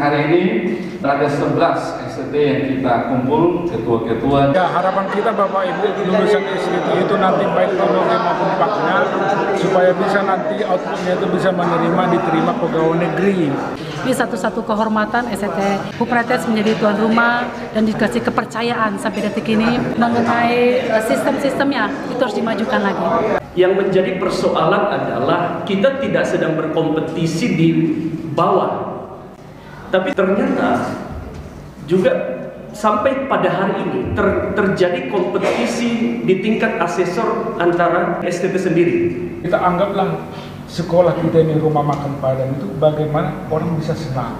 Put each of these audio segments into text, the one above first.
Hari ini ada 11 STT yang kita kumpul, ketua-ketua. Ya, harapan kita Bapak Ibu lulusan STT itu nanti baik teknologi maupun paknya, supaya bisa nanti outputnya itu bisa diterima pegawai negeri. Ini satu-satu kehormatan STT Kuprates menjadi tuan rumah dan dikasih kepercayaan sampai detik ini mengenai sistem-sistemnya itu harus dimajukan lagi. Yang menjadi persoalan adalah kita tidak sedang berkompetisi di bawah. Tapi ternyata juga sampai pada hari ini terjadi kompetisi di tingkat asesor antara STT sendiri. Kita anggaplah sekolah kita ini rumah makan Padang itu bagaimana orang bisa senang,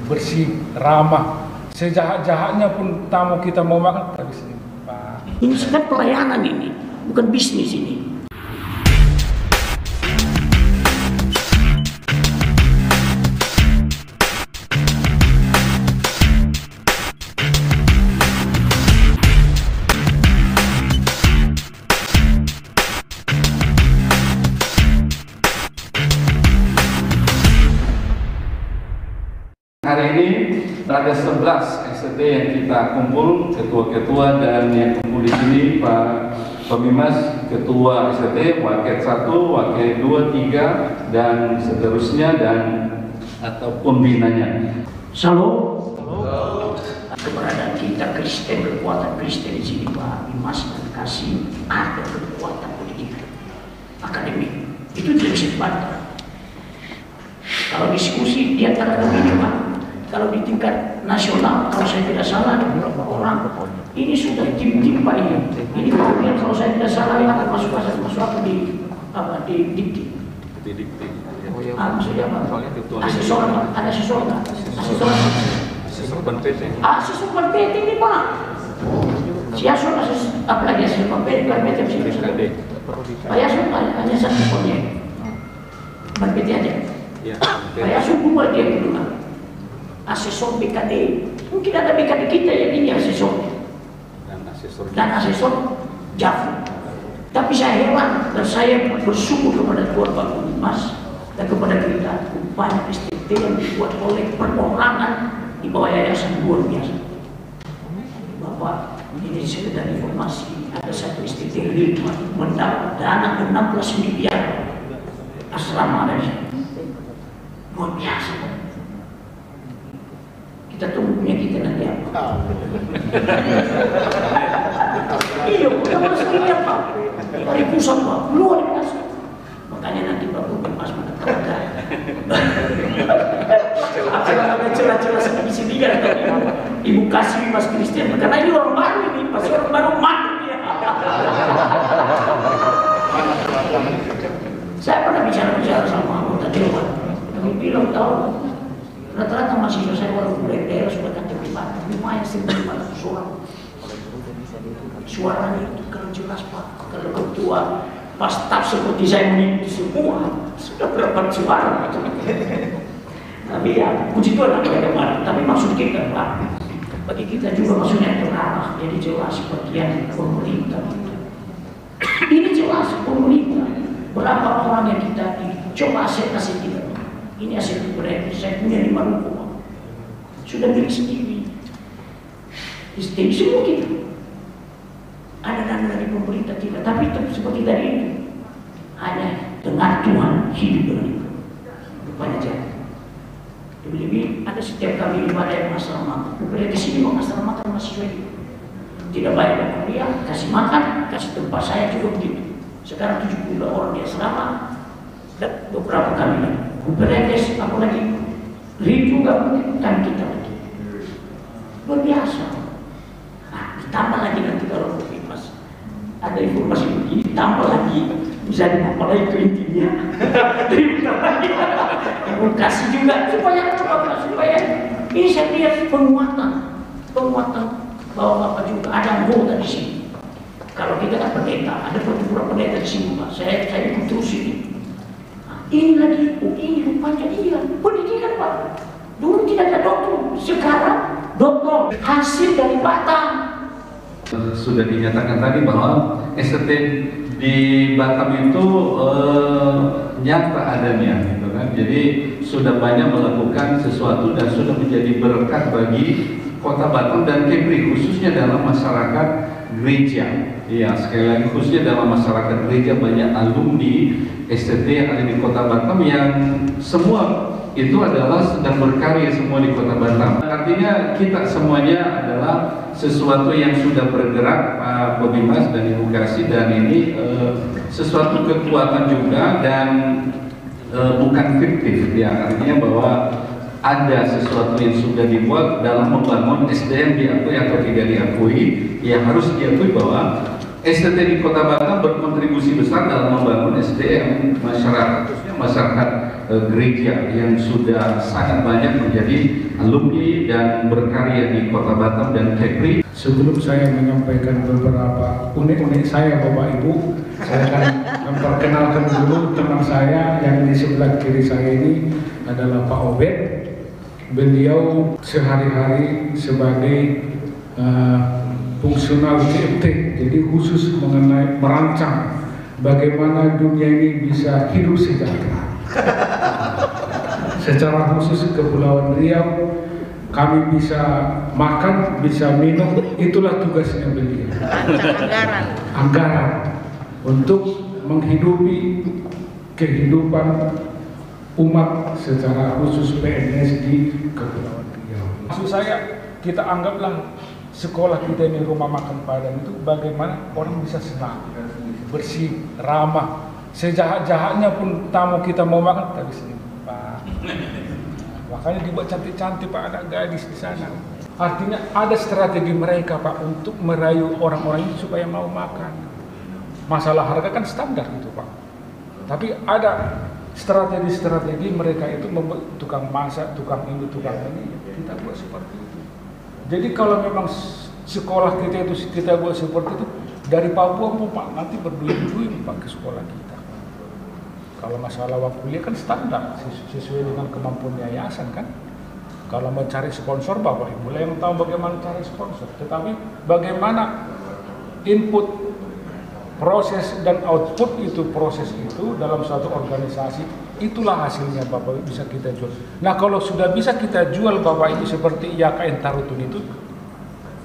bersih, ramah. Sejahat-jahatnya pun tamu kita mau makan, kita bisa Pak. Ini sebenarnya pelayanan ini, bukan bisnis ini. Hari ini ada 11 STT yang kita kumpul, ketua-ketua, dan yang kumpul di sini Pak Pemimas, Ketua STT, Wakil 1, Wakil 2, 3, dan seterusnya, dan atau pembinanya. Shalom. Keberadaan kita Kristen, kekuatan Kristen di sini Pak Pemimas dan kasih ada kekuatan pendidikan akademik. Itu tidak bisa dibantah. Kalau diskusi di antara kami ini Pak, kalau di tingkat nasional, kalau saya tidak salah ada beberapa orang, ini sudah tim-tim Pak ini. Ini kemudian kalau saya tidak salah akan masuk apa di dikti. Maksudnya apa? Asesor Pak, ada asesor nggak? Asesor ban PT ini Pak. Si Yason apalagi asesor ban PT Pak Yason hanya satu proyek ban PT aja. Pak Yason buat dia dulu kan. Asesor BKD, mungkin ada BKD kita yang ini asesornya dan asesor Jafri. Tapi saya heran dan saya bersyukur kepada Tuhan Pak Pemimas dan kepada kita banyak STT yang dibuat oleh perorangan di bawah yayasan luar biasa. Bapak ini sekedar informasi, ada satu STT mendapat dana 16 miliar asrama dari luar biasa. Kita tunggu punya kita nanti apa? Iya, kita masuk ini apa? Dari pusat Pak, luar biasa. Makanya nanti Pak Pemimas mengatakan ada celah-celah sedikit kan Ibu kasih Mas Christian, karena ini orang baru ini, pasti orang baru mati ya. Saya pernah bicara sama anggota dewan, kami bilang tahu. Rata-rata mahasiswa saya walaupun dari daerah sudah kan pribadi, lumayan 1.500 orang. Suaranya itu kalau jelas Pak, kalau ketua pas staf seperti saya mengikuti semua, sudah berapa suara. Tapi ya, puji Tuhan ada kemarin. Tapi maksud kita Pak, bagi kita juga maksudnya terarah, jadi jelas bagian pemerintah itu. Ini jelas pemerintah, berapa orang yang kita coba aset kita. Ini aset berarti saya punya di Maluku, sudah milik sendiri. Istri semua kita. Ada dana dari pemerintah tidak, tapi itu seperti tadi itu. Hanya dengan Tuhan hidup dengan itu. Rupanya jalan. Lebih-lebih ada setiap kali ibadah yang masalah makan. Berarti sini mau masalah makan mahasiswa itu. Tidak baik dan kuliah, kasih makan, kasih tempat saya juga begitu. Sekarang 72 orang di asrama dan beberapa kali lagi. Kuperetes, apalagi rindu juga bukan kita lagi. Luar biasa. Nah, ditambah lagi nanti kalau Pemimas ada informasi begini, tambah lagi misalnya apalagi itu intinya. Terima lagi. Ibu kasih juga supaya ini saya lihat penguatan bahwa Bapak juga ada anggota di sini. Kalau kita kan pendeta, ada beberapa pendeta di sini Pak. Saya ikut terus ini. Ini lagi, ini rupanya iya, pendidikan Pak. Dulu tidak ada dokter, sekarang dokter hasil dari Batam. Sudah dinyatakan tadi bahwa STT di Batam itu nyata adanya gitu kan. Jadi sudah banyak melakukan sesuatu dan sudah menjadi berkat bagi Kota Batam dan Kepri, khususnya dalam masyarakat gereja. Ya, sekali lagi khususnya dalam masyarakat gereja, banyak alumni STT yang ada di Kota Batam yang semua itu adalah sedang berkarya semua di Kota Batam. Artinya kita semuanya adalah sesuatu yang sudah bergerak, Pak Bobi Mas dan Ibu Kasih, dan ini sesuatu kekuatan juga dan bukan fiktif ya. Artinya bahwa ada sesuatu yang sudah dibuat dalam membangun SDM diakui atau tidak diakui, ya harus diakui bahwa STT di Kota Batam berkontribusi besar dalam membangun SDM masyarakat, khususnya masyarakat gereja yang sudah sangat banyak menjadi alumni dan berkarya di Kota Batam dan Kepri. Sebelum saya menyampaikan beberapa unik-unik saya, Bapak Ibu, saya akan memperkenalkan dulu teman saya yang di sebelah kiri saya ini adalah Pak Obed. Beliau sehari-hari sebagai fungsional CFT, jadi khusus mengenai merancang bagaimana dunia ini bisa hidup sejahtera. Secara khusus Kepulauan Riau, kami bisa makan, bisa minum, itulah tugasnya beliau. Anggaran untuk menghidupi kehidupan umat secara khusus PNS di Kepulauan Riau. Maksud saya, kita anggaplah sekolah kita ini rumah makan Padang itu bagaimana orang bisa senang, bersih, ramah. Sejahat-jahatnya pun tamu kita mau makan, tapi sini Pak. Makanya dibuat cantik-cantik Pak, anak gadis di sana. Artinya ada strategi mereka Pak untuk merayu orang-orang itu supaya mau makan. Masalah harga kan standar gitu Pak. Tapi ada strategi-strategi mereka itu membuat tukang masak, tukang ini, kita buat seperti itu. Jadi kalau memang sekolah kita itu kita buat seperti itu, dari Papua mau Pak nanti berduyun-duyun Pak ke sekolah kita. Kalau masalah uang kuliah kan standar sesuai dengan kemampuan yayasan kan. Kalau mau cari sponsor Bapak Ibu yang tahu bagaimana cari sponsor. Tetapi bagaimana input, proses dan output itu, proses itu dalam suatu organisasi, itulah hasilnya Bapak Ibu bisa kita jual. Nah kalau sudah bisa kita jual Bapak Ibu seperti IAKN Tarutun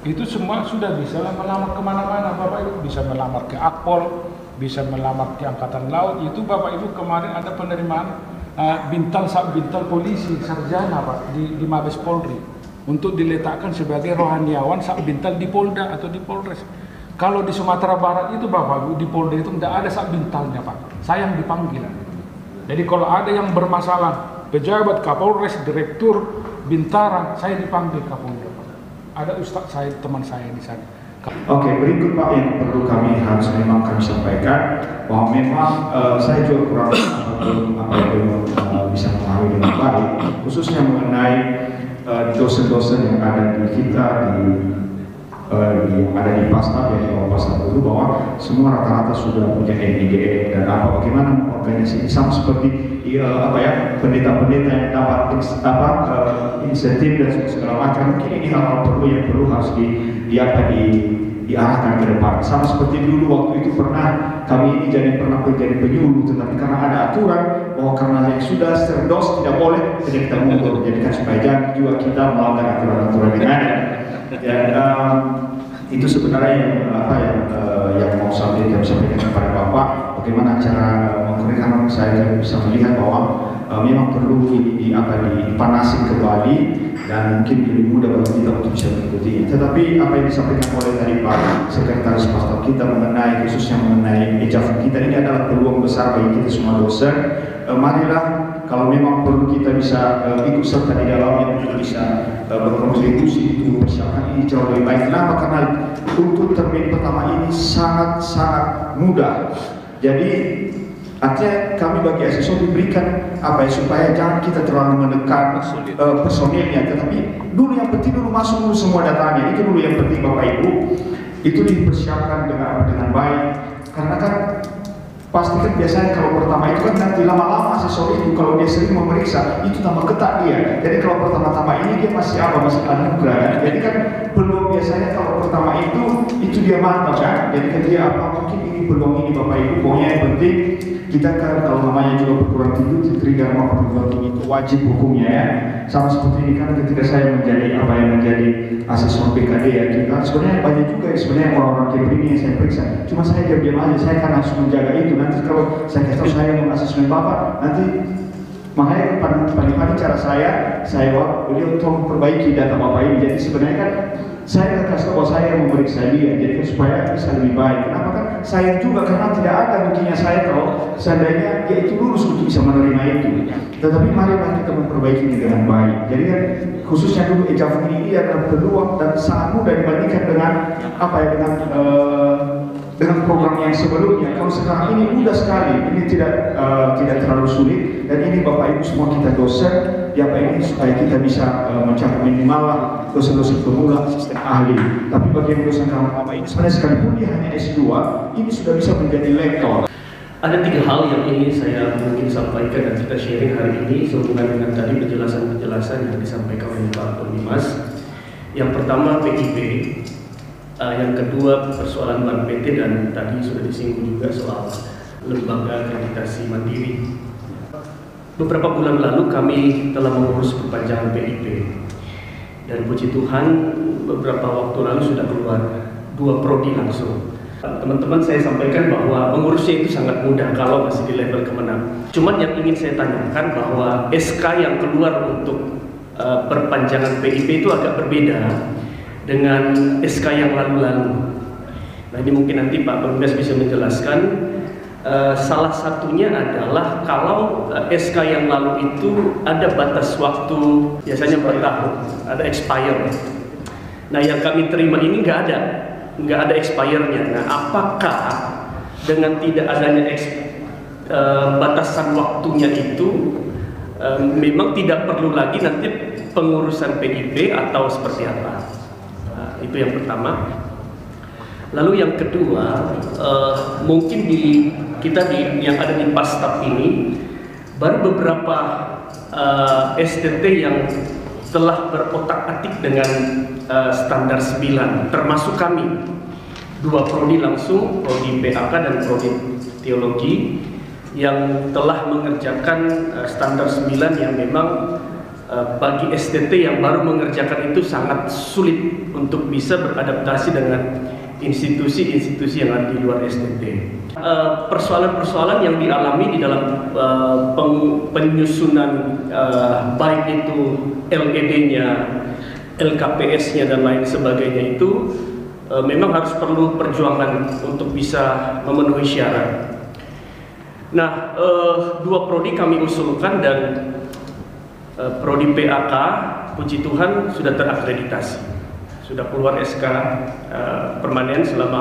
itu semua sudah bisa melamar kemana-mana Bapak Ibu, bisa melamar ke Akpol, bisa melamar ke Angkatan Laut. Itu Bapak Ibu kemarin ada penerimaan bintang polisi sarjana Pak di Mabes Polri untuk diletakkan sebagai rohaniawan sak bintang di Polda atau di Polres. Kalau di Sumatera Barat itu Bapak Ibu di Polda itu tidak ada sak bintalnya Pak, saya yang dipanggil. Jadi kalau ada yang bermasalah pejabat Kapolres, direktur Bintara, saya dipanggil Kapolda Pak. Ada ustadz saya, teman saya di sana. Oke, berikut Pak yang perlu kami sampaikan bahwa memang saya juga kurang belum bisa memahami dengan baik, khususnya mengenai dosen-dosen yang ada di kita yang ada di Pastab, ya di bawah Pastab dulu, bahwa semua rata-rata sudah punya MIGM dan bagaimana organisasi sama seperti pendeta-pendeta yang dapat insentif dan segala macam. Mungkin ini hal-hal yang perlu harus diarahkan ke depan. Sama seperti dulu waktu itu kami ini pernah menjadi penyuluh, tetapi karena ada aturan bahwa karena yang sudah serdos tidak boleh, jadi kita mundur. Jadi kan supaya jangan juga kita melanggar aturan-aturan yang ada. Dan itu sebenarnya yang mau kami sampaikan kepada Bapak, bagaimana cara mengkoreksi. Saya bisa melihat bahwa memang perlu dipanasi kembali dan mungkin lebih mudah bagi kita untuk bisa mengikutinya. Tetapi apa yang disampaikan oleh tadi Pak Sekretaris Pastor kita khususnya mengenai ijazah kita, ini adalah peluang besar bagi kita semua dosen. Marilah kalau memang perlu kita bisa ikut serta di dalamnya untuk bisa berkontribusi untuk persiapan ini jauh lebih baik. Kenapa? Karena untuk termin pertama ini sangat mudah. Jadi artinya kami bagi SSO diberikan supaya jangan kita terlalu menekan personilnya, tetapi dulu yang penting masuk dulu semua datanya, itu dulu yang penting Bapak Ibu, itu dipersiapkan dengan baik. Karena kan pasti kan biasanya kalau pertama itu kan nanti lama-lama asesor itu kalau dia sering memeriksa itu tambah ketat dia. Jadi kalau pertama-tama ini dia masih anugerah kan. Jadi kan belum biasanya kalau pertama itu dia mantap kan. Jadi kan dia mungkin ini peluang ini Bapak Ibu, pokoknya yang penting kita kan kalau namanya juga perguruan tinggi, diterima sama perguruan tinggi itu wajib hukumnya ya. Sama seperti ini kan ketika saya menjadi asesor BKD ya, kita sebenarnya banyak juga sebenarnya orang-orang Kepri ini yang saya periksa. Cuma saya diam-diam aja, saya kan harus menjaga itu. Nanti kalau saya kasih tahu saya mau asesmen Bapak, nanti makanya paling cara saya beliau tolong perbaiki data Bapak ini. Jadi sebenarnya kan saya kasih tahu bahwa saya yang memeriksa dia, jadi supaya bisa lebih baik. Kenapa kan? Sayang juga karena tidak ada buktinya saya kalau seandainya dia itu lulus untuk bisa menerima itu. Tetapi mari kita memperbaiki ini dengan baik. Jadi kan khususnya dulu ejaf ini adalah peluang dan sangat mudah dibandingkan dengan dengan program yang sebelumnya. Kalau sekarang ini mudah sekali, ini tidak terlalu sulit, dan ini Bapak Ibu semua kita dosen di apa ini supaya kita bisa mencapai minimal dosen-dosen pemula, asisten ahli. Tapi bagi yang dosen lama ini sebenarnya sekalipun dia hanya S2, ini sudah bisa menjadi lektor. Ada 3 hal yang ingin saya mungkin sampaikan dan kita sharing hari ini sehubungan dengan tadi penjelasan yang disampaikan oleh Pak Pemimas. Yang pertama PIP, yang kedua persoalan Ban PT, dan tadi sudah disinggung juga soal lembaga akreditasi mandiri. Beberapa bulan lalu kami telah mengurus perpanjangan PIP, dan puji Tuhan beberapa waktu lalu sudah keluar 2 prodi langsung. Teman-teman, saya sampaikan bahwa mengurusnya itu sangat mudah kalau masih di level kemenang. Cuman yang ingin saya tanyakan bahwa SK yang keluar untuk perpanjangan PIP itu agak berbeda dengan SK yang lalu-lalu. Nah, ini mungkin nanti Pak Pemimas bisa menjelaskan. Salah satunya adalah kalau SK yang lalu itu ada batas waktu, biasanya 4 tahun, ada expire. Nah, yang kami terima ini nggak ada expire-nya. Nah, apakah dengan tidak adanya batasan waktunya itu memang tidak perlu lagi nanti pengurusan PIP atau seperti apa? Nah, itu yang pertama. Lalu yang kedua, mungkin yang ada di Pastap ini baru beberapa STT yang telah berotak-atik dengan standar 9, termasuk kami 2 prodi langsung, prodi PAK dan prodi teologi, yang telah mengerjakan standar 9 yang memang bagi STT yang baru mengerjakan itu sangat sulit untuk bisa beradaptasi dengan institusi-institusi yang ada di luar STT. Persoalan-persoalan yang dialami di dalam penyusunan baik itu LED-nya, LKPS-nya dan lain sebagainya itu memang harus perlu perjuangan untuk bisa memenuhi syarat. Nah, 2 prodi kami usulkan, dan prodi PAK puji Tuhan sudah terakreditasi, sudah keluar SK permanen selama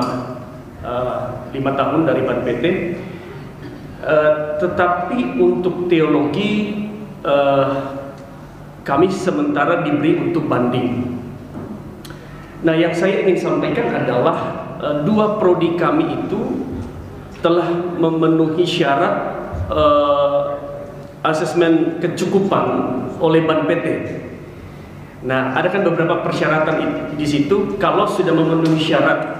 5 tahun dari Ban PT. Tetapi untuk teologi kami sementara diberi untuk banding. Nah, yang saya ingin sampaikan adalah 2 prodi kami itu telah memenuhi syarat asesmen kecukupan oleh Ban PT. Nah, ada kan beberapa persyaratan di situ. Kalau sudah memenuhi syarat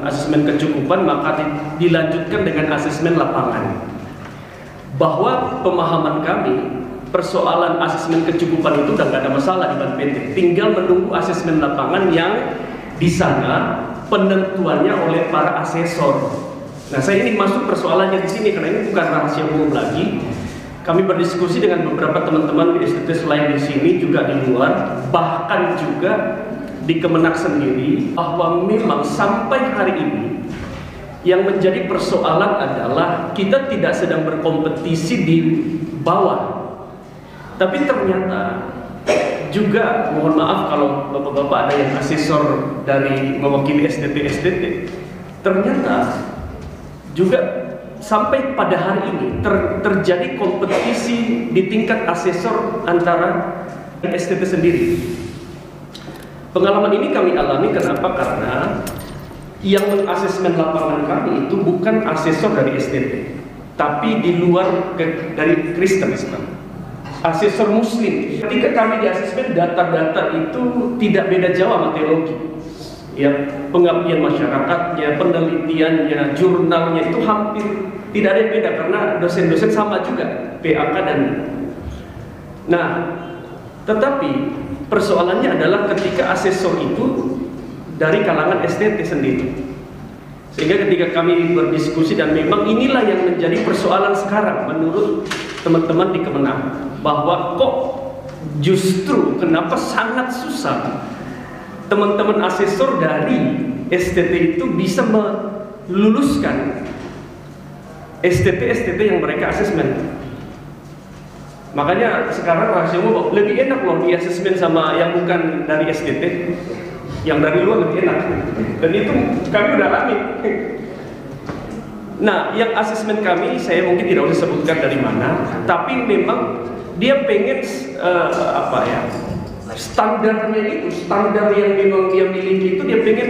asesmen kecukupan, maka dilanjutkan dengan asesmen lapangan. Bahwa pemahaman kami, persoalan asesmen kecukupan itu udah nggak ada masalah di Ban PT. Tinggal menunggu asesmen lapangan yang di sana penentuannya oleh para asesor. Nah, saya ingin masuk persoalannya di sini karena ini bukan rahasia umum lagi. Kami berdiskusi dengan beberapa teman-teman di STT selain di sini, juga di luar, bahkan juga di Kemenak sendiri, bahwa memang sampai hari ini yang menjadi persoalan adalah kita tidak sedang berkompetisi di bawah, tapi ternyata juga, mohon maaf kalau bapak-bapak ada yang asesor dari mewakili STT, ternyata juga sampai pada hari ini terjadi kompetisi di tingkat asesor antara STT sendiri. Pengalaman ini kami alami kenapa? Karena yang mengasesmen lapangan kami itu bukan asesor dari STT, tapi di luar dari Kristen Islam, asesor Muslim. Ketika kami di asesmen, data-data itu tidak beda jauh sama teologi. ya pengabdian masyarakatnya, penelitiannya, jurnalnya itu hampir tidak ada yang beda karena dosen-dosen sama juga, PAK dan. Nah, tetapi persoalannya adalah ketika asesor itu dari kalangan STT sendiri. Sehingga ketika kami berdiskusi, dan memang inilah yang menjadi persoalan sekarang menurut teman-teman di Kemenang, bahwa kok justru kenapa sangat susah teman-teman asesor dari STT itu bisa meluluskan STT yang mereka asesmen. Makanya sekarang rasionya lebih enak loh di asesmen sama yang bukan dari STT, yang dari luar lebih enak. Dan itu kami udah alami. Nah, yang asesmen kami saya mungkin tidak usah sebutkan dari mana, tapi memang dia pengen standarnya itu, standar yang memang dia miliki itu dia pengen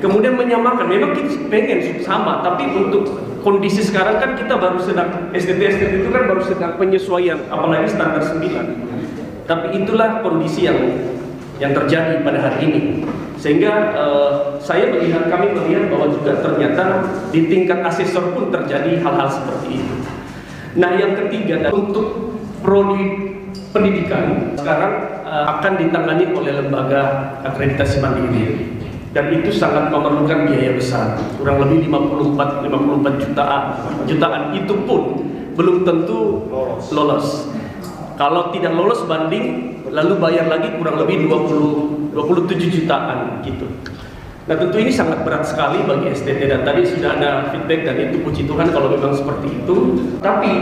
kemudian menyamakan. Memang kita pengen sama, tapi untuk kondisi sekarang kan kita baru sedang STT itu kan baru sedang penyesuaian, apalagi standar 9. Tapi itulah kondisi yang terjadi pada hari ini. Sehingga kami melihat bahwa juga ternyata di tingkat asesor pun terjadi hal-hal seperti itu. Nah, yang ketiga, untuk prodi pendidikan sekarang akan ditangani oleh lembaga akreditasi mandiri, dan itu sangat memerlukan biaya besar, kurang lebih 54 jutaan. Itu pun belum tentu lolos. Kalau tidak lolos banding, lalu bayar lagi kurang lebih 27 jutaan gitu. Nah, tentu ini sangat berat sekali bagi STT, dan tadi sudah ada feedback, dan itu puji Tuhan kalau memang seperti itu. Tapi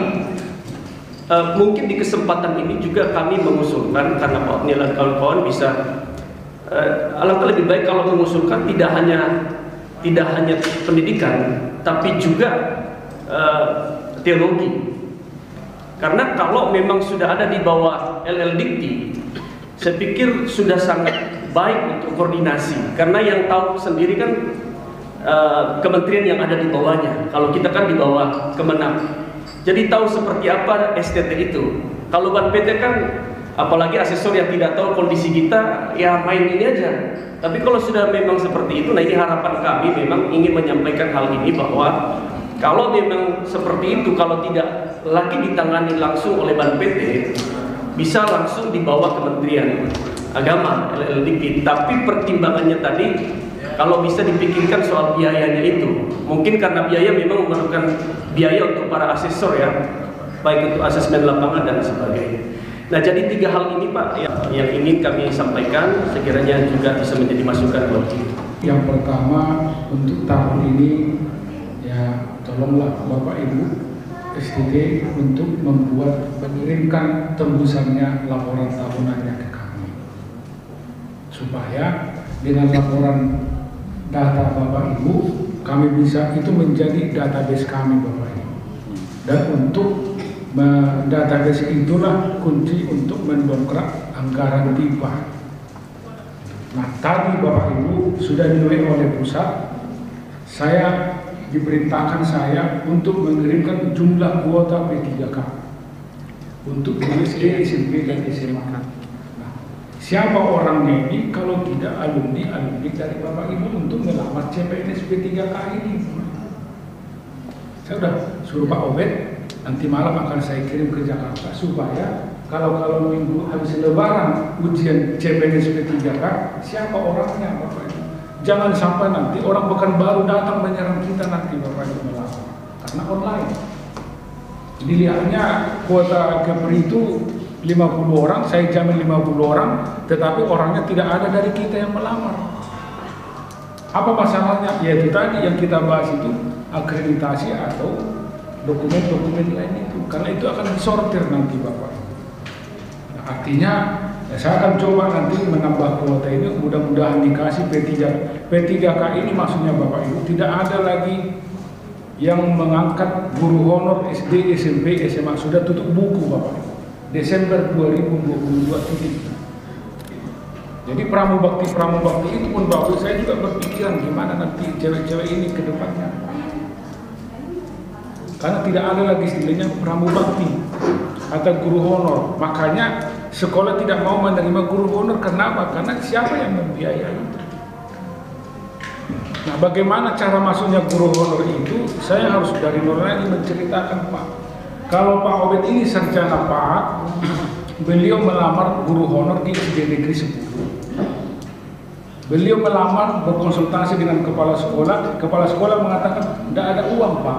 mungkin di kesempatan ini juga kami mengusulkan, karena Pak Otniel dan kawan-kawan bisa alangkah lebih baik kalau mengusulkan tidak hanya pendidikan, tapi juga teologi. Karena kalau memang sudah ada di bawah LLDikti, saya pikir sudah sangat baik untuk koordinasi. Karena yang tahu sendiri kan kementerian yang ada di bawahnya. Kalau kita kan di bawah Kemenang, jadi tahu seperti apa STT itu. Kalau Ban PT kan, apalagi asesor yang tidak tahu kondisi kita, ya main ini aja. Tapi kalau sudah memang seperti itu, nah ini harapan kami memang ingin menyampaikan hal ini, bahwa kalau memang seperti itu, kalau tidak lagi ditangani langsung oleh Ban PT, bisa langsung di bawah Kementerian Agama, LLDikti. Tapi pertimbangannya tadi, kalau bisa dipikirkan soal biayanya itu, mungkin karena biaya memang memerlukan biaya untuk para asesor ya, baik untuk asesmen lapangan dan sebagainya. Nah, jadi 3 hal ini Pak yang ingin kami sampaikan, sekiranya juga bisa menjadi masukan buat kita. Yang pertama, untuk tahun ini ya tolonglah Bapak Ibu STT untuk mengirimkan tembusannya laporan tahunannya ke kami, supaya dengan laporan data Bapak Ibu kami bisa itu menjadi database kami Bapak Ibu, dan untuk database itulah kunci untuk mendongkrak anggaran TIPA. Nah, tadi Bapak Ibu sudah dinilai oleh pusat, saya diperintahkan saya untuk mengirimkan jumlah kuota P3K untuk SD, SMP, dan SMA. Nah, siapa orangnya ini kalau tidak alumni dari Bapak Ibu untuk melamar CPNS P3K ini? Saya sudah suruh Pak Obed, nanti malam akan saya kirim ke Jakarta, supaya kalau minggu habis lebaran ujian CPNS P3K, siapa orangnya Bapak Ibu? Jangan sampai nanti orang Pekanbaru datang menyerang kita nanti Bapak Ibu melamar, karena online. Dilihatnya kuota Kepri itu 50 orang, saya jamin 50 orang, tetapi orangnya tidak ada dari kita yang melamar. Apa masalahnya? Yaitu tadi yang kita bahas itu, akreditasi atau dokumen-dokumen lain itu, karena itu akan disortir nanti Bapak. Nah, artinya ya, saya akan coba nanti menambah kuota ini, mudah-mudahan dikasih P3K ini. Maksudnya Bapak Ibu tidak ada lagi yang mengangkat guru honor SD, SMP, SMA, sudah tutup buku Bapak Ibu. Desember 2022 titik. Jadi pramubakti itu pun Bapak, saya juga berpikiran gimana nanti cewek-cewek ini ke depannya. Karena tidak ada lagi istilahnya pramubakti atau guru honor. Makanya sekolah tidak mau menerima guru honor. Kenapa? Karena siapa yang membiayai itu? Nah, bagaimana cara masuknya guru honor itu? Saya harus dari nol lagi menceritakan, Pak. Kalau Pak Obed ini sarjana Pak, beliau melamar guru honor di SD Negeri 10. Beliau melamar, berkonsultasi dengan kepala sekolah mengatakan tidak ada uang, Pak.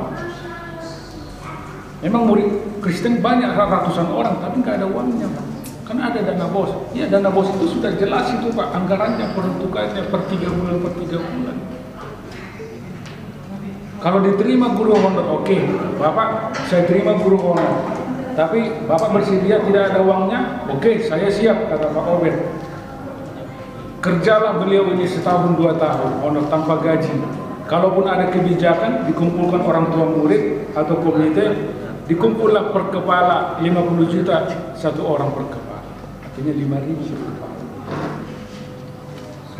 Memang murid Kristen banyak, ratusan orang, tapi nggak ada uangnya, Pak. Kan ada dana bos. Ya, dana bos itu sudah jelas itu, Pak, anggarannya, peruntukannya per 3 bulan. Kalau diterima guru honor, oke, Bapak, saya terima guru honor. Tapi Bapak bersedia tidak ada uangnya, oke, saya siap, kata Pak Obed. Kerjalah beliau ini setahun 2 tahun, honor tanpa gaji. Kalaupun ada kebijakan, dikumpulkan orang tua murid atau komite, dikumpullah per kepala 50 juta satu orang per kepala. Artinya 5.000 per kepala.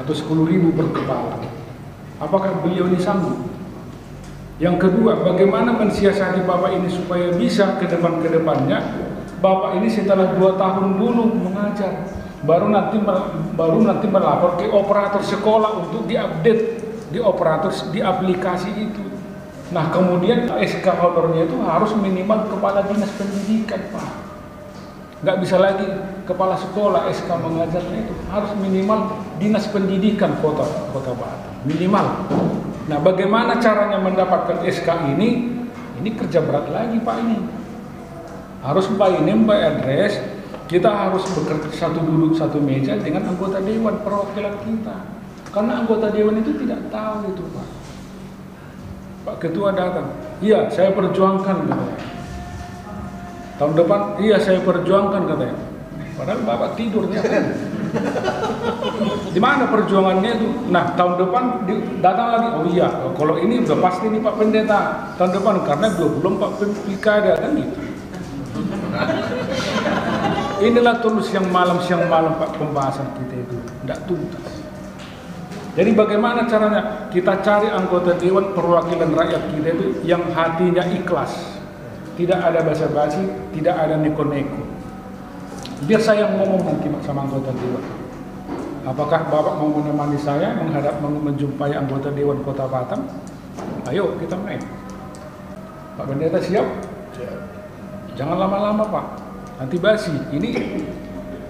Atau 10.000 per kepala. Apakah beliau ini sanggup? Yang kedua, bagaimana mensiasati Bapak ini supaya bisa ke depannya? Bapak ini setelah 2 tahun dulu mengajar, baru nanti melapor ke operator sekolah untuk diupdate di operator di aplikasi itu. Nah, kemudian SK honornya itu harus minimal kepala dinas pendidikan, Pak. Nggak bisa lagi kepala sekolah SK mengajarnya, itu harus minimal dinas pendidikan kota Batam minimal. Nah, bagaimana caranya mendapatkan SK ini? Ini kerja berat lagi, Pak, ini. Harus by name, by address. Kita harus bekerja duduk satu meja dengan anggota dewan perwakilan kita. Karena anggota dewan itu tidak tahu itu, Pak. Pak Ketua datang, iya saya perjuangkan, katanya. Tahun depan, iya saya perjuangkan, katanya. Padahal Bapak tidurnya. Di mana perjuangannya itu? Nah, tahun depan datang lagi. Oh iya, kalau ini udah pasti nih Pak Pendeta. Tahun depan karena belum Pak Pilkada kan gitu. Inilah terus siang malam Pak pembahasan kita itu tidak tuntas. Jadi bagaimana caranya? Kita cari anggota dewan perwakilan rakyat kita itu yang hatinya ikhlas. Tidak ada basa-basi, tidak ada neko-neko. Biar saya ngomong nanti sama anggota dewan. Apakah Bapak mau menemani saya menjumpai anggota dewan Kota Batam? Ayo kita main. Pak Pendeta siap? Siap. Jangan lama-lama, Pak. Nanti basi. Ini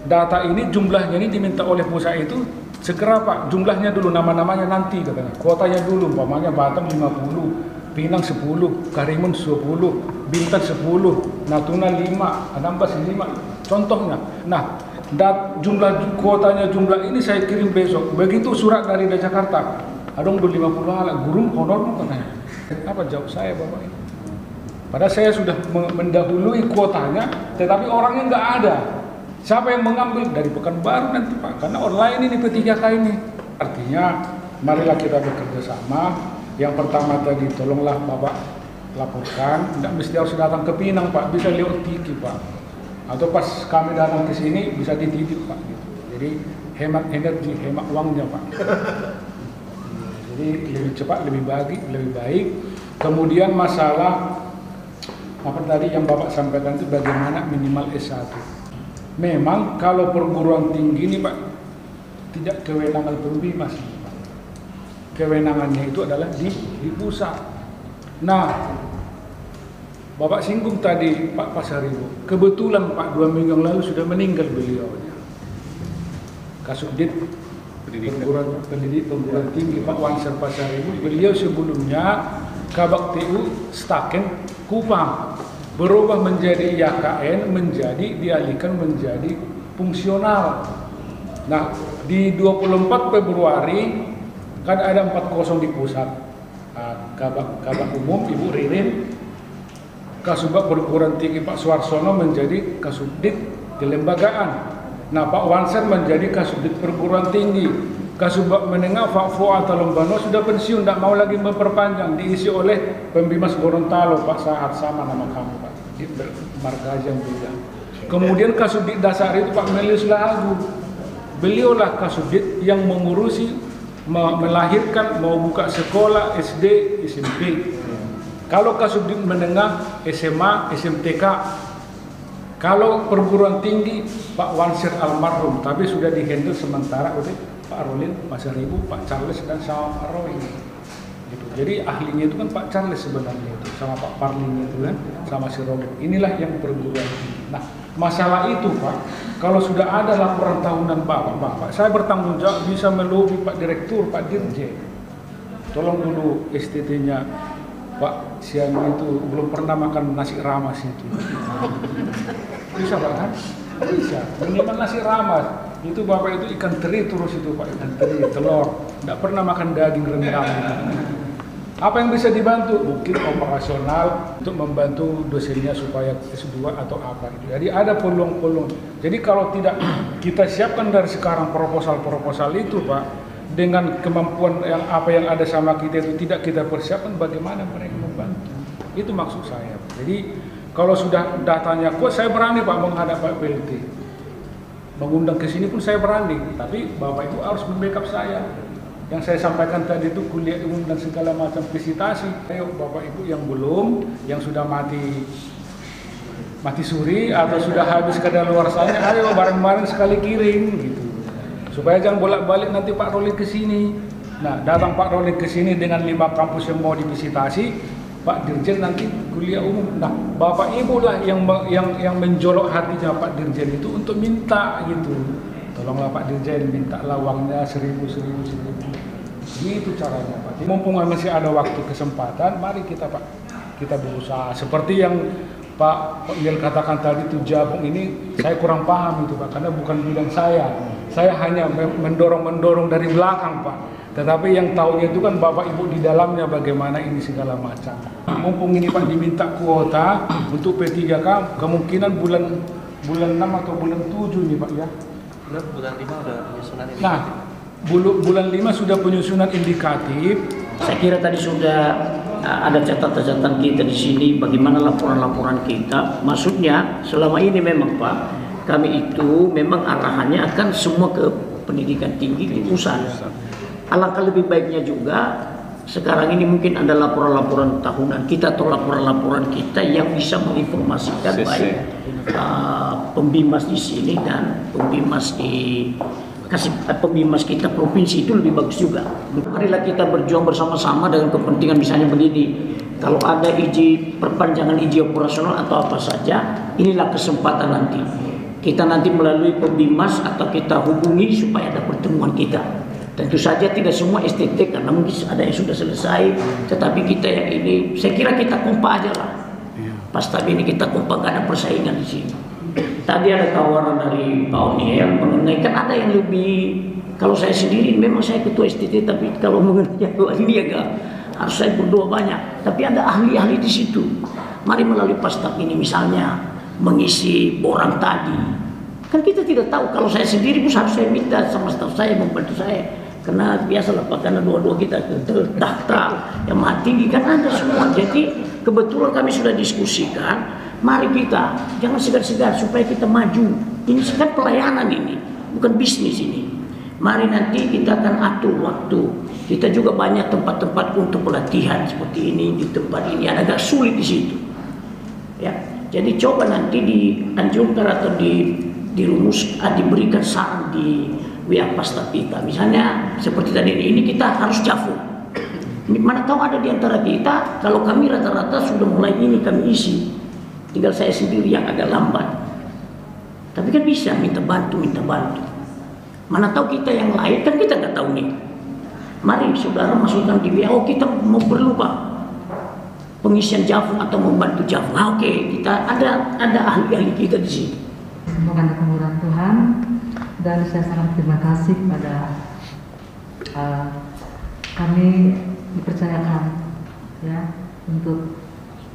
data ini jumlahnya ini diminta oleh pusat itu segera, Pak. Jumlahnya dulu, nama-namanya nanti katanya. Kotanya dulu, umpamanya Batam 50, Pinang 10, Karimun 10, Bintan 10, Natuna 5, Anambas 5. Contohnya, nah, jumlah kuotanya jumlah ini saya kirim besok. Begitu surat dari Jakarta, adong 50 alat guru honor katanya. Apa jawab saya, Bapak ini? Padahal saya sudah mendahului kuotanya, tetapi orangnya nggak ada. Siapa yang mengambil? Dari Pekanbaru nanti, Pak. Karena online ini P3K ini. Artinya, marilah kita bekerja sama. Yang pertama tadi, tolonglah Bapak laporkan. Tidak mesti harus datang ke Pinang, Pak. Bisa lewat Tiki, Pak. Atau pas kami datang ke sini bisa dititip, Pak. Gitu. Jadi hemat energi, hemat uangnya, Pak. Jadi lebih cepat, lebih baik. Kemudian masalah apa tadi yang Bapak sampaikan itu bagaimana minimal S1. Memang kalau perguruan tinggi ini, Pak, tidak kewenangan Pembimas, Pak. Kewenangannya itu adalah di pusat. Nah, Bapak singgung tadi Pak Pasaribu, kebetulan Pak 2 minggu yang lalu sudah meninggal beliau. Kasubdit perguruan tinggi Pak Wanser Pasaribu, beliau sebelumnya Kabak TU Staken Kupang, berubah menjadi IAKN, dialihkan menjadi fungsional. Nah, di 24 Februari kan ada 40 di pusat. Kabak umum Ibu Ririn, Kasubag perguruan tinggi Pak Suarsono menjadi Kasubdit kelembagaan. Nah, Pak Wanser menjadi Kasubdit perguruan tinggi. Kasubag menengah Pak Fuad Talombano sudah pensiun, tidak mau lagi memperpanjang, diisi oleh Pembimas Gorontalo Pak Sahat, sama nama kamu, Pak, di Margajang juga. Kemudian Kasubdit dasar itu Pak Melius Lahagu. Beliaulah Kasubdit yang mengurusi melahirkan, mau buka sekolah SD, SMP. Kalau Kasubdit menengah, SMA, SMTK. Kalau perguruan tinggi, Pak Wanser almarhum, tapi sudah dihandle sementara oleh Pak Rolin Pasaribu, Pak Charles dan sama Pak Roy. Jadi ahlinya itu kan Pak Charles sebenarnya itu, sama Pak Parlin itu kan, sama si Robert. Inilah yang perguruan tinggi. Nah, masalah itu Pak, kalau sudah ada laporan tahunan Bapak, saya bertanggung jawab bisa melobi Pak Direktur, Pak Dirjen. Tolong dulu STT-nya Pak Sianu itu belum pernah makan nasi ramas itu. Bisa Pak kan? Bisa. Minimal nasi ramas. Itu Bapak itu ikan teri terus itu Pak, ikan teri, telur. Tidak pernah makan daging rendang. Apa yang bisa dibantu? Mungkin operasional untuk membantu dosennya supaya S2 atau apa itu. Jadi ada peluang-peluang. Jadi kalau tidak kita siapkan dari sekarang proposal-proposal itu Pak, dengan kemampuan yang ada sama kita itu tidak kita persiapkan, bagaimana mereka membantu? Itu maksud saya. Jadi kalau sudah datanya kuat, saya berani Pak menghadap Pak PLT. Mengundang ke sini pun saya berani, tapi Bapak itu harus membackup saya. Yang saya sampaikan tadi itu kuliah umum dan segala macam visitasi. Ayo Bapak Ibu yang belum, yang sudah mati suri atau sudah habis kadaluarsanya, ayo bareng-bareng sekali kirim gitu. Supaya jangan bolak-balik nanti Pak Roli ke sini. Nah, datang Pak Roli ke sini dengan 5 kampus yang mau divisitasi, Pak Dirjen nanti kuliah umum. Nah, Bapak Ibu lah yang menjolok hatinya Pak Dirjen itu untuk minta gitu. Tolonglah Pak Dirjen, mintalah uangnya 1.000. Gitu caranya Pak. Mumpung masih ada waktu kesempatan, mari kita Pak, kita berusaha. Seperti yang Pak Yel katakan tadi itu Jabung ini, saya kurang paham itu Pak, karena bukan bidang saya. Saya hanya mendorong dari belakang Pak. Tetapi yang tahunya itu kan Bapak Ibu di dalamnya bagaimana ini segala macam. Mumpung ini Pak diminta kuota untuk P3K, kemungkinan bulan 6 atau bulan 7 nih Pak ya. Bulan 5 udah penyusunan ini. Nah, bulan 5 sudah penyusunan indikatif. Saya kira tadi sudah ada catatan-catatan kita di sini, bagaimana laporan-laporan kita. Maksudnya selama ini memang Pak, kami itu memang arahannya akan semua ke pendidikan tinggi di pusat. Alangkah lebih baiknya juga sekarang ini mungkin ada laporan-laporan tahunan kita atau laporan-laporan kita yang bisa menginformasikan baik pembimas di sini dan pembimas kita provinsi itu lebih bagus juga. Marilah kita berjuang bersama-sama dengan kepentingan misalnya begini. Kalau ada perpanjangan izin operasional atau apa saja, inilah kesempatan nanti. Kita nanti melalui pembimas atau kita hubungi supaya ada pertemuan kita. Tentu saja tidak semua STT karena mungkin ada yang sudah selesai, tetapi kita yang ini, saya kira kita kompak aja lah. Pas tadi ini kita kompak, gak ada persaingan di sini. Tadi ada tawaran dari Pak Oniel mengenai kan ada yang lebih. Kalau saya sendiri memang saya ketua STT, tapi kalau mengenai ini agak harus saya berdoa banyak. Tapi ada ahli-ahli di situ. Mari melalui pastap ini misalnya mengisi borang tadi. Kan kita tidak tahu. Kalau saya sendiri pun harus saya minta sama staf saya membantu saya. Karena biasalah Pak, karena dua-dua kita daftar yang maha tinggi kan ada semua. Jadi kebetulan kami sudah diskusikan, mari kita jangan segar-segar supaya kita maju. Ini kan pelayanan ini, bukan bisnis ini. Mari nanti kita akan atur waktu. Kita juga banyak tempat-tempat untuk pelatihan seperti ini, di tempat ini agak sulit di situ. Ya, jadi coba nanti dianjurkan atau diberikan saran di WA pastap kita. Misalnya seperti tadi ini kita harus jafur. Mana tahu ada di antara kita, kalau kami rata-rata sudah mulai ini kami isi. Tinggal saya sendiri yang agak lambat. Tapi kan bisa minta bantu. Mana tahu kita yang lain, kan kita nggak tahu nih. Mari saudara masukkan di WA, kita mau perlu Pak pengisian jafur atau membantu jafur. Nah, oke, kita ada ahli-ahli kita di sini. Semoga kemurahan Tuhan, dan saya sangat terima kasih pada kami dipercayakan ya untuk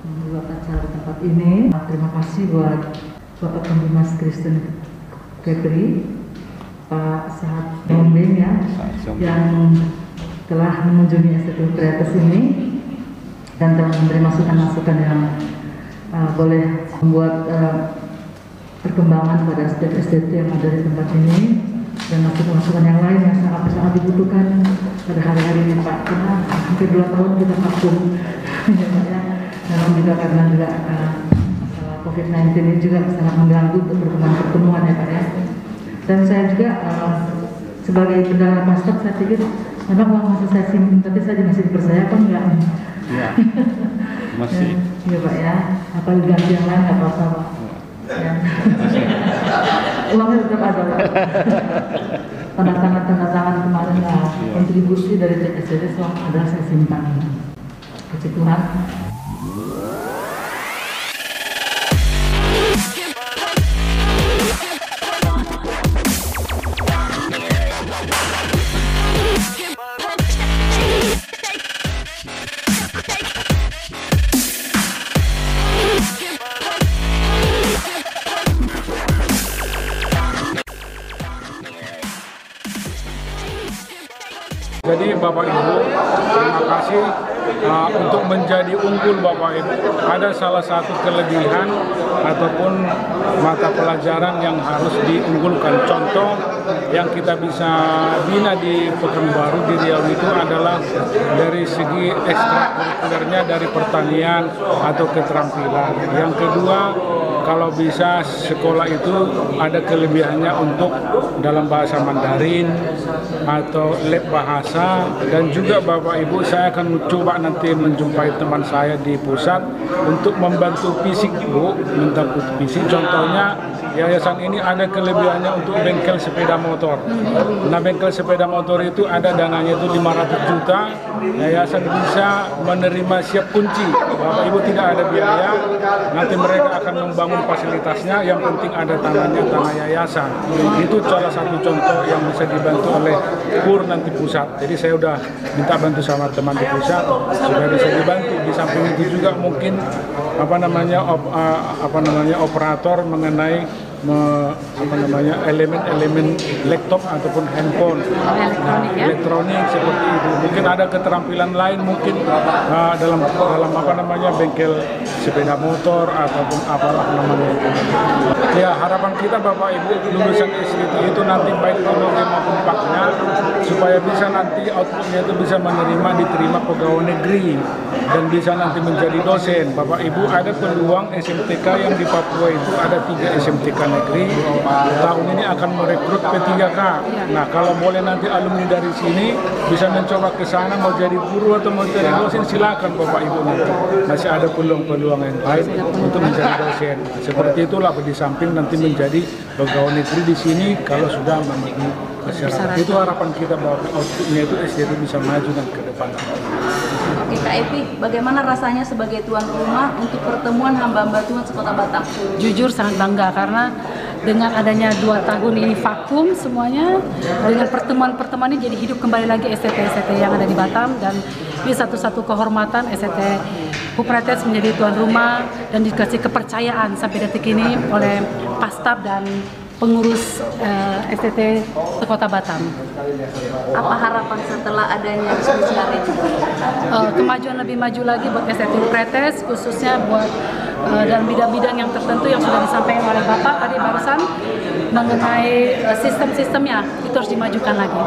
membuat acara tempat ini. Terima kasih buat Bapak Pembimas Kristen Kepri, Pak Sahat Bombing ya, yang telah mengunjungi STT Kreatif ini dan telah memberi masukan-masukan yang boleh membuat perkembangan pada STT yang ada di tempat ini, dan masukan-masukan yang lain yang sangat dibutuhkan pada hari-hari ini Pak, karena hampir 2 tahun kita vakum ya Pak ya, memang juga karena juga masalah COVID-19 ini juga sangat mengganggu untuk pertemuan ya Pak ya. Dan saya juga sebagai bendahara pastap saya pikir memang uang masih saya simpan, tapi saya masih dipercaya apa enggak? Iya. Masih. Iya Pak ya, apa ganti yang lain nggak apa-apa Pak. Ya. Uangnya tetap ada Pak. Tanda tangan kemarin kontribusi dari TSD adalah saya simpan. Puji Tuhan. Jadi Bapak Ibu, terima kasih untuk menjadi unggul Bapak Ibu. Ada salah satu kelebihan ataupun mata pelajaran yang harus diunggulkan. Contoh yang kita bisa bina di Pekanbaru di Riau itu adalah dari segi ekstrakurikulernya dari pertanian atau keterampilan. Yang kedua, kalau bisa sekolah itu ada kelebihannya untuk dalam bahasa Mandarin atau lab bahasa, dan juga Bapak Ibu saya akan coba nanti menjumpai teman saya di pusat untuk membantu fisik Bu, membantu fisik. Contohnya yayasan ini ada kelebihannya untuk bengkel sepeda motor. Nah, bengkel sepeda motor itu ada dananya itu 500 juta. Yayasan bisa menerima siap kunci. Bapak Ibu tidak ada biaya. Nanti mereka akan membangun fasilitasnya. Yang penting ada tangannya, tanah yayasan. Itu salah satu contoh yang bisa dibantu oleh KUR nanti pusat. Jadi saya udah minta bantu sama teman di pusat supaya bisa dibantu. Di samping itu juga mungkin operator mengenai elemen-elemen laptop ataupun handphone, elektronik seperti itu. Mungkin ada keterampilan lain mungkin dalam bengkel sepeda motor ataupun ya, harapan kita Bapak Ibu lulusan SDT itu nanti baik teknologi maupun paknya supaya bisa nanti outputnya itu bisa diterima pegawai negeri dan bisa nanti menjadi dosen. Bapak Ibu, ada peluang SMTK yang di Papua itu ada 3 SMTK negeri. Tahun ini akan merekrut P3K. Nah, kalau boleh nanti alumni dari sini bisa mencoba ke sana mau jadi guru atau mau jadi dosen, silakan Bapak Ibu nanti. Masih ada peluang-peluang yang baik untuk menjadi dosen. Seperti itulah di samping nanti menjadi pegawai negeri di sini kalau sudah memenuhi masyarakat. Itu harapan kita bahwa outputnya itu SDT bisa maju dan ke depan. Oke Kak Evi, bagaimana rasanya sebagai tuan rumah untuk pertemuan hamba-hamba Tuhan sekota Batam? Jujur sangat bangga karena dengan adanya 2 tahun ini vakum semuanya, dengan pertemuan-pertemuan ini jadi hidup kembali lagi STT yang ada di Batam, dan ini satu-satu kehormatan STT Huprates menjadi tuan rumah dan dikasih kepercayaan sampai detik ini oleh Pastap dan pengurus STT Kota Batam. Apa harapan setelah adanya diskusi hari ini? Kemajuan lebih maju lagi buat STT Huprates, khususnya buat dalam bidang-bidang yang tertentu yang sudah disampaikan oleh Bapak tadi barusan mengenai sistem-sistemnya itu harus dimajukan lagi.